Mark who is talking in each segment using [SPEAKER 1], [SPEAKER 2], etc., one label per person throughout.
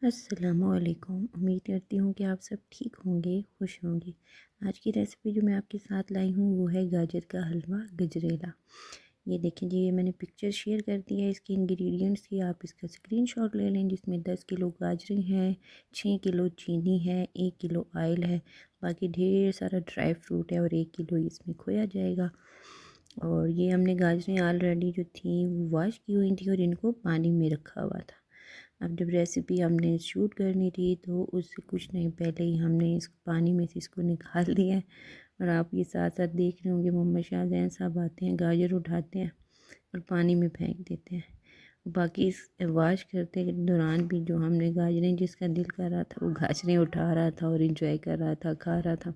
[SPEAKER 1] अस्सलामुअलैकुम। उम्मीद करती हूँ कि आप सब ठीक होंगे, खुश होंगे। आज की रेसिपी जो मैं आपके साथ लाई हूँ वो है गाजर का हलवा गजरेला। ये देखें जी, ये मैंने पिक्चर शेयर कर दी है इसके इंग्रेडिएंट्स की। आप इसका स्क्रीनशॉट ले लें, जिसमें 10 किलो गाजरें हैं, 6 किलो चीनी है, 1 किलो ऑयल है, बाकी ढेर सारा ड्राई फ्रूट है और 1 किलो इसमें खोया जाएगा। और ये हमने गाजरें ऑलरेडी जो थी वो वॉश की हुई थी और इनको पानी में रखा हुआ था। अब जब रेसिपी हमने शूट करनी थी तो उससे कुछ नहीं पहले ही हमने इस पानी में से इसको निकाल दिया है। और आप ये साथ साथ देख रहे होंगे मोहम्मद शाहजहां साहब आते हैं, गाजर उठाते हैं और पानी में फेंक देते हैं। बाकी इस वॉश करते के दौरान भी जो हमने गाजरें, जिसका दिल कर रहा था वो गाजरें उठा रहा था और इंजॉय कर रहा था, खा रहा था।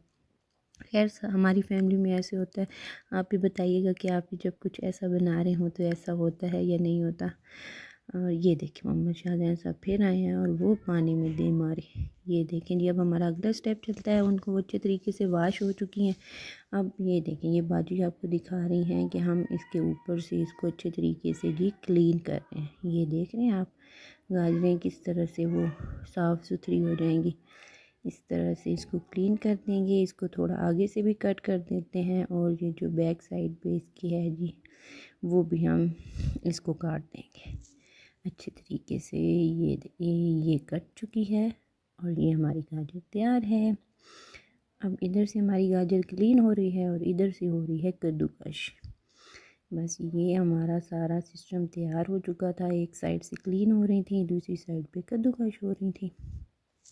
[SPEAKER 1] खैर हमारी फैमिली में ऐसे होता है। आप भी बताइएगा कि आप भी जब कुछ ऐसा बना रहे हो तो ऐसा होता है या नहीं होता। और ये देखिए मोहम्मद शाहजहां साहब फिर आए हैं और वो पानी में दे मारे। ये देखें जी, अब हमारा अगला स्टेप चलता है। उनको वो अच्छे तरीके से वाश हो चुकी हैं। अब ये देखें, ये बाजू आपको दिखा रही हैं कि हम इसके ऊपर से इसको अच्छे तरीके से जी क्लीन कर रहे हैं। ये देख रहे हैं आप गाजरें किस तरह से वो साफ़ सुथरी हो जाएंगी। इस तरह से इसको क्लीन कर देंगे। इसको थोड़ा आगे से भी कट कर देते हैं और ये जो बैक साइड पे इसकी है जी, वो भी हम इसको काट देंगे अच्छे तरीके से। ये कट चुकी है और ये हमारी गाजर तैयार है। अब इधर से हमारी गाजर क्लीन हो रही है और इधर से हो रही है कद्दूकश। बस ये हमारा सारा सिस्टम तैयार हो चुका था। एक साइड से क्लीन हो रही थी, दूसरी साइड पे कद्दूकश हो रही थी।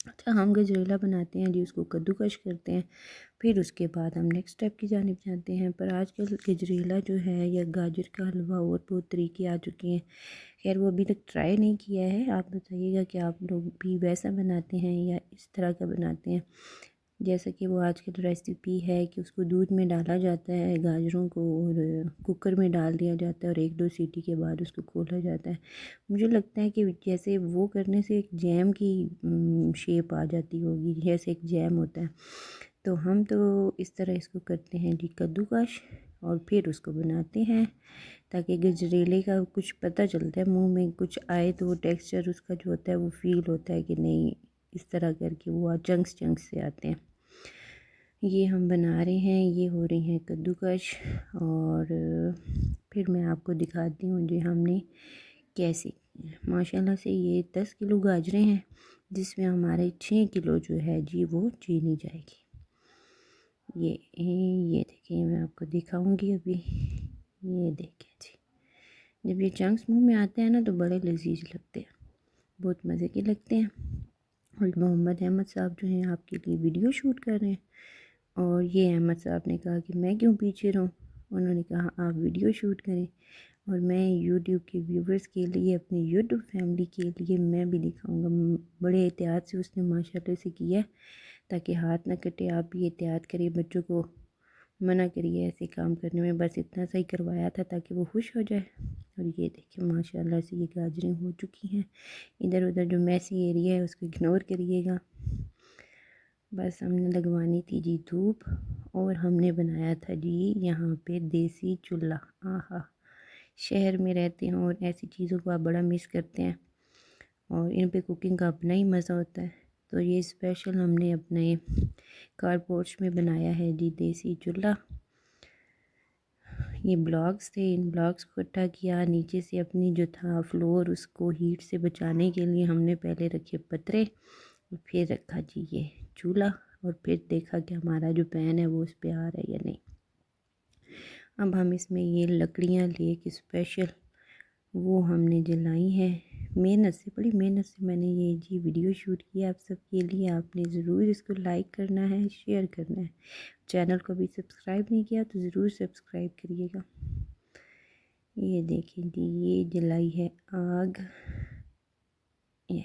[SPEAKER 1] अच्छा, हम गजरेला बनाते हैं जी, उसको कद्दूकश करते हैं, फिर उसके बाद हम नेक्स्ट स्टेप की जानिब जाते हैं। पर आजकल गजरेला जो है या गाजर का हलवा और बहुत तरीके आ चुके हैं। खैर वो अभी तक ट्राई नहीं किया है। आप बताइएगा कि आप लोग भी वैसा बनाते हैं या इस तरह का बनाते हैं। जैसा कि वो आजकल रेसिपी है कि उसको दूध में डाला जाता है गाजरों को और कुकर में डाल दिया जाता है और 1-2 सीटी के बाद उसको खोला जाता है। मुझे लगता है कि जैसे वो करने से एक जैम की शेप आ जाती होगी, जैसे एक जैम होता है। तो हम तो इस तरह इसको करते हैं जी कद्दूकश और फिर उसको बनाते हैं, ताकि गजरेले का कुछ पता चलता है, मुंह में कुछ आए तो वो टेक्सचर उसका जो होता है वो फील होता है कि नहीं, इस तरह करके वो चंक्स चंक्स से आते हैं। ये हम बना रहे हैं, ये हो रही हैं कद्दूकश। और फिर मैं आपको दिखाती हूँ जी हमने कैसे। माशाल्लाह से ये 10 किलो गाजरें हैं, जिसमें हमारे 6 किलो जो है जी वो चीनी जाएगी। ये देखिए, मैं आपको दिखाऊंगी अभी। ये देखिए जी, जब ये चंक्स मुंह में आते हैं ना तो बड़े लजीज लगते हैं, बहुत मज़े के लगते हैं। और मोहम्मद अहमद साहब जो हैं आपके लिए वीडियो शूट कर रहे हैं और ये अहमद साहब ने कहा कि मैं क्यों पीछे रहूं। उन्होंने कहा आप वीडियो शूट करें और मैं यूट्यूब के व्यूवर्स के लिए, अपनी यूट्यूब फैमिली के लिए मैं भी दिखाऊंगा। बड़े एहतियात से उसने माशाल्लाह से किया है, ताकि हाथ ना कटे। आप भी एहतियात करिए, बच्चों को मना करिए ऐसे काम करने में। बस इतना सही करवाया था ताकि वो खुश हो जाए। और ये देखिए माशाल्लाह से ये गाजरें हो चुकी हैं। इधर उधर जो मैसी एरिया है उसको इग्नोर करिएगा। बस हमने लगवानी थी जी धूप और हमने बनाया था जी यहाँ पे देसी चूल्हा। आहा, शहर में रहते हैं और ऐसी चीज़ों को आप बड़ा मिस करते हैं और इन पे कुकिंग का अपना ही मज़ा होता है। तो ये स्पेशल हमने अपने कारपोर्च में बनाया है जी देसी चूल्हा। ये ब्लॉक्स थे, इन ब्लॉक्स को इकट्ठा किया। नीचे से अपनी जो था फ्लोर, उसको हीट से बचाने के लिए हमने पहले रखे पतरे और फिर रखा जी ये चूल्हा। और फिर देखा कि हमारा जो पैन है वो उस पर आ रहा है या नहीं। अब हम इसमें ये लकड़ियाँ ले के स्पेशल वो हमने जलाई हैं। मेहनत से, बड़ी मेहनत से मैंने ये जी वीडियो शूट किया आप सबके लिए। आपने ज़रूर इसको लाइक करना है, शेयर करना है। चैनल को भी सब्सक्राइब नहीं किया तो ज़रूर सब्सक्राइब करिएगा। ये देखिए जी, ये जलाई है आग, ये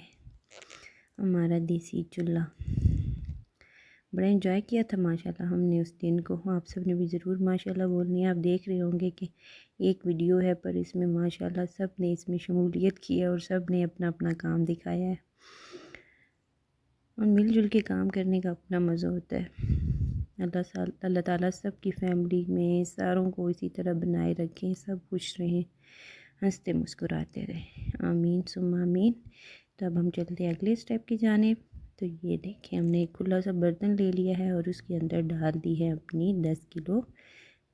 [SPEAKER 1] हमारा देसी चूल्हा। बड़ा एंजॉय किया था माशाल्लाह हमने उस दिन को। आप सब ने भी ज़रूर माशाल्लाह बोलनी है। आप देख रहे होंगे कि एक वीडियो है पर इसमें माशाल्लाह सब ने इसमें शमूलियत की है और सब ने अपना अपना काम दिखाया है। और मिलजुल के काम करने का अपना मज़ा होता है। अल्लाह ताला सब की फैमिली में सारों को इसी तरह बनाए रखें, सब खुश रहें, हंसते मुस्कुराते रहें। आमीन सुम्मा आमीन। तो अब हम चलते हैं अगले स्टेप की जानिब। तो ये देखें, हमने एक खुला सा बर्तन ले लिया है और उसके अंदर डाल दी है अपनी 10 किलो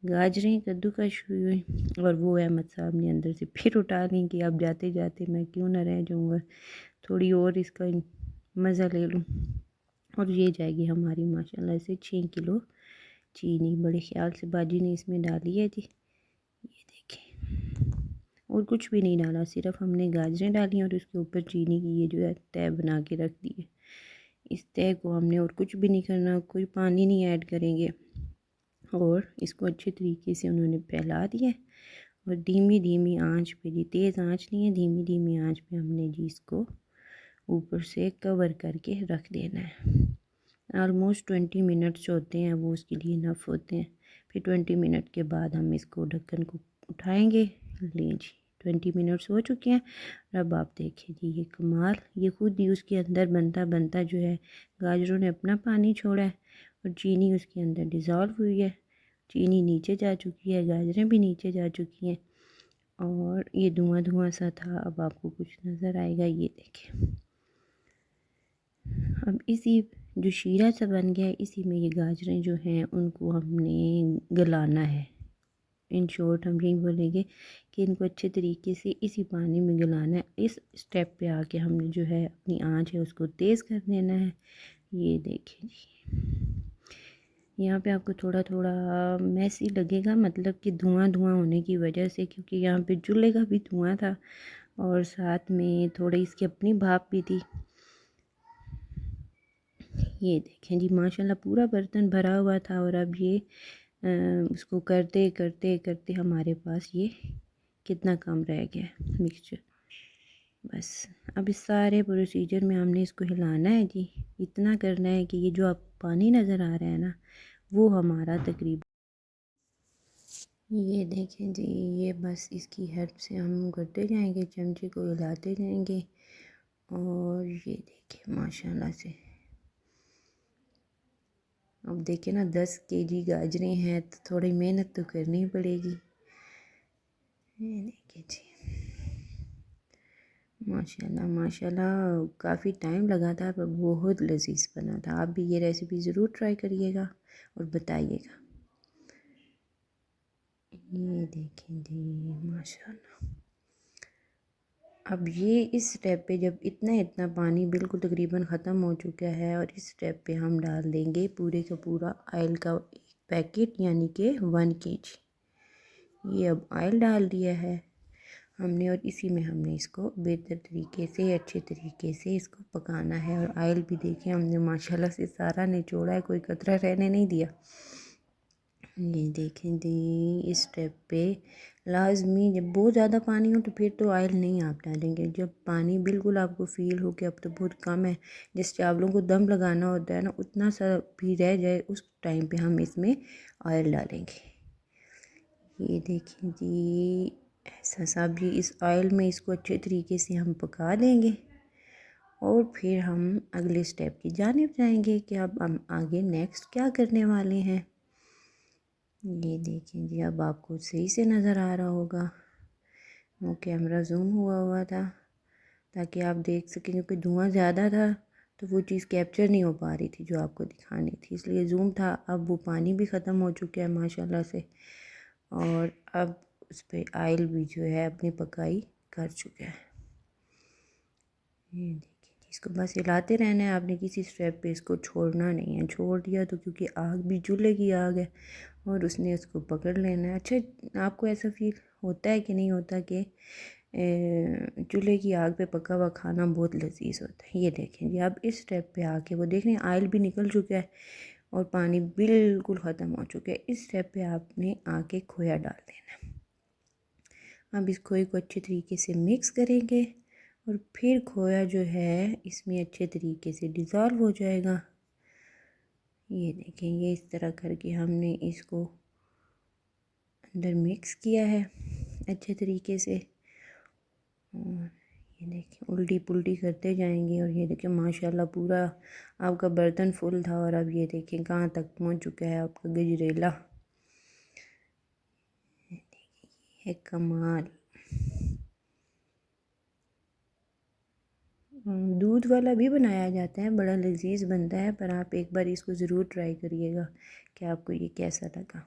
[SPEAKER 1] गाजरें कद्दूकस हुई हुई। और वो अहमद साहब ने अंदर से फिर उठा ली कि अब जाते जाते मैं क्यों ना रह जाऊँगा, थोड़ी और इसका मज़ा ले लूँ। और ये जाएगी हमारी माशाल्लाह से 6 किलो चीनी। बड़े ख्याल से बाजी ने इसमें डाली है जी। ये देखें, और कुछ भी नहीं डाला, सिर्फ हमने गाजरें डाली और उसके ऊपर चीनी की ये जो है तय बना के रख दी है। इस तय को हमने और कुछ भी नहीं करना, कोई पानी नहीं ऐड करेंगे। और इसको अच्छे तरीके से उन्होंने फैला दिया है और धीमी धीमी आंच पे जी, तेज़ आंच नहीं है, धीमी धीमी आंच पे हमने जी इसको ऊपर से कवर करके रख देना है। ऑलमोस्ट 20 मिनट्स जो होते हैं वो उसके लिए इनफ होते हैं। फिर 20 मिनट के बाद हम इसको ढक्कन को उठाएंगे। लें जी, 20 मिनट्स हो चुके हैं। अब आप देखिए जी, ये कमाल, ये खुद ही उसके अंदर बनता बनता जो है गाजरों ने अपना पानी छोड़ा है और चीनी उसके अंदर डिज़ोल्व हुई है। चीनी नीचे जा चुकी है, गाजरें भी नीचे जा चुकी हैं और ये धुआं धुआं सा था। अब आपको कुछ नज़र आएगा, ये देखें। अब इसी जो शीरा सा बन गया है, इसी में ये गाजरें जो हैं उनको हमने गलाना है। इन शॉर्ट हम यही बोलेंगे कि इनको अच्छे तरीके से इसी पानी में गलाना है। इस स्टेप पे आके हमने जो है अपनी आंच है उसको तेज़ कर देना है। ये देखें जी, यहाँ पे आपको थोड़ा थोड़ा मैसी लगेगा, मतलब कि धुआं धुआं होने की वजह से, क्योंकि यहाँ पे चूल्हे का भी धुआं था और साथ में थोड़ी इसकी अपनी भाप भी थी। ये देखें जी, माशाल्लाह पूरा बर्तन भरा हुआ था और अब ये उसको करते करते करते हमारे पास ये कितना कम रह गया मिक्सचर। बस अब इस सारे प्रोसीजर में हमने इसको हिलाना है जी। इतना करना है कि ये जो आप पानी नज़र आ रहा है ना, वो हमारा तकरीबन, ये देखें जी, ये बस इसकी हेल्प से हम करते जाएंगे, चमचे को हिलाते जाएंगे। और ये देखें माशाल्लाह से, अब देखिए ना 10 केजी गाजरें हैं तो थोड़ी मेहनत तो करनी पड़ेगी। ये देखिए जी, माशाल्लाह माशाल्लाह, काफ़ी टाइम लगा था पर बहुत लजीज बना था। आप भी ये रेसिपी ज़रूर ट्राई करिएगा और बताइएगा। ये देखें जी माशाल्लाह। अब ये इस स्टेप पे जब इतना इतना पानी बिल्कुल तकरीबन ख़त्म हो चुका है और इस स्टेप पे हम डाल देंगे पूरे का पूरा ऑयल का एक पैकेट, यानी कि 1 केजी। ये अब ऑयल डाल दिया है हमने और इसी में हमने इसको बेहतर तरीके से, अच्छे तरीके से इसको पकाना है। और ऑयल भी देखें हमने माशाल्लाह से सारा निचोड़ा है, कोई कतरा रहने नहीं दिया। ये देखें दी, इस स्टेप पे लाजमी, जब बहुत ज़्यादा पानी हो तो फिर तो ऑयल नहीं आप डालेंगे। जब पानी बिल्कुल आपको फ़ील हो कि अब तो बहुत कम है, जिस चावलों को दम लगाना होता है ना, उतना सा भी रह जाए, उस टाइम पे हम इसमें ऑयल डालेंगे। ये देखें जी, ऐसा सा भी इस ऑयल में इसको अच्छे तरीके से हम पका देंगे और फिर हम अगले स्टेप की जानिब जाएंगे कि अब हम आगे नेक्स्ट क्या करने वाले हैं। ये देखें जी, अब आपको सही से नज़र आ रहा होगा, वो कैमरा जूम हुआ हुआ था ताकि आप देख सकें, क्योंकि धुआं ज़्यादा था तो वो चीज़ कैप्चर नहीं हो पा रही थी जो आपको दिखानी थी, इसलिए जूम था। अब वो पानी भी ख़त्म हो चुका है माशाल्लाह से और अब उस पर ऑयल भी जो है अपनी पकाई कर चुका है। ये देखिए, इसको बस हिलाते रहना है, आपने किसी स्टेप पे इसको छोड़ना नहीं है। छोड़ दिया तो क्योंकि आग भी चूल्हे की आग है और उसने उसको पकड़ लेना है। अच्छा, आपको ऐसा फील होता है कि नहीं होता कि चूल्हे की आग पे पका हुआ खाना बहुत लजीज होता है। ये देखें जी, अब इस स्टेप पे आके वो देख रहे हैं ऑयल भी निकल चुका है और पानी बिल्कुल ख़त्म हो चुका है। इस स्टेप पे आपने आके खोया डाल देना है। अब इस खोए को अच्छे तरीके से मिक्स करेंगे और फिर खोया जो है इसमें अच्छे तरीके से डिज़ोल्व हो जाएगा। ये देखें, ये इस तरह करके हमने इसको अंदर मिक्स किया है अच्छे तरीके से। और ये देखें, उल्टी पुल्टी करते जाएंगे और ये देखें माशाल्लाह पूरा आपका बर्तन फुल था और अब ये देखें कहाँ तक पहुँच चुका है आपका गजरेला। ये कमाल। दूध वाला भी बनाया जाता है, बड़ा लजीज बनता है, पर आप एक बार इसको ज़रूर ट्राई करिएगा कि आपको ये कैसा लगा।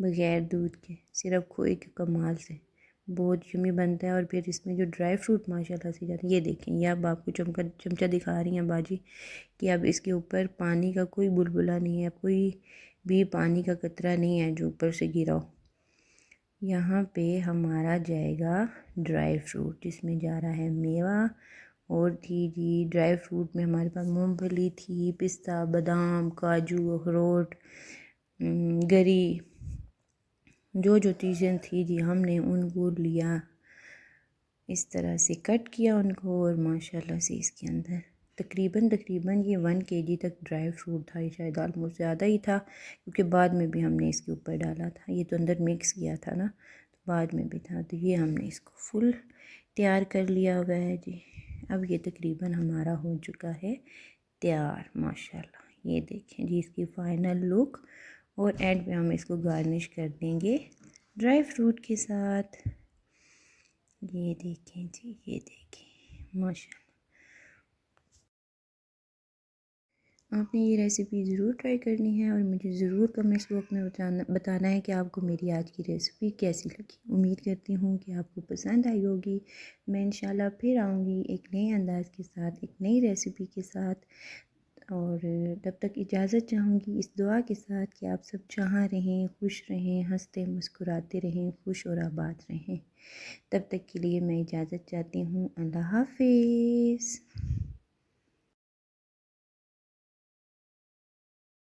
[SPEAKER 1] बग़ैर दूध के, सिर्फ खोए के कमाल से बहुत यम्मी बनता है। और फिर इसमें जो ड्राई फ्रूट माशाल्लाह से जाते हैं, ये देखें, ये अब आपको चमचा दिखा रही हैं बाजी कि अब इसके ऊपर पानी का कोई बुलबुला नहीं है, कोई भी पानी का कतरा नहीं है जो ऊपर से गिरा हो। यहाँ पे हमारा जाएगा ड्राई फ्रूट, जिसमें जा रहा है मेवा और थी जी ड्राई फ्रूट में हमारे पास मूंगफली थी, पिस्ता, बादाम, काजू, अखरोट, गरी, जो जो चीज़ें थी जी हमने उनको लिया, इस तरह से कट किया उनको और माशाल्लाह से इसके अंदर तकरीबन ये 1 kg तक ड्राई फ्रूट था। ये शायद आलमोस्ट ज़्यादा ही था क्योंकि बाद में भी हमने इसके ऊपर डाला था, ये तो अंदर मिक्स किया था ना, तो बाद में भी था। तो ये हमने इसको फुल तैयार कर लिया हुआ है जी। अब ये तकरीबन हमारा हो चुका है तैयार माशाल्लाह। ये देखें जी इसकी फ़ाइनल लुक, और एंड पे हम इसको गार्निश कर देंगे ड्राई फ्रूट के साथ। ये देखें जी, ये देखें माशाल्लाह। आपने ये रेसिपी ज़रूर ट्राई करनी है और मुझे ज़रूर कमेंट्स बॉक्स में बताना है कि आपको मेरी आज की रेसिपी कैसी लगी। उम्मीद करती हूँ कि आपको पसंद आई होगी। मैं इंशाल्लाह फिर आऊँगी एक नए अंदाज़ के साथ, एक नई रेसिपी के साथ, और तब तक इजाज़त चाहूँगी इस दुआ के साथ कि आप सब जहाँ रहें खुश रहें, हंसते मुस्कुराते रहें, खुश और आबाद रहें। तब तक के लिए मैं इजाज़त चाहती हूँ। अल्लाह हाफ़िज़।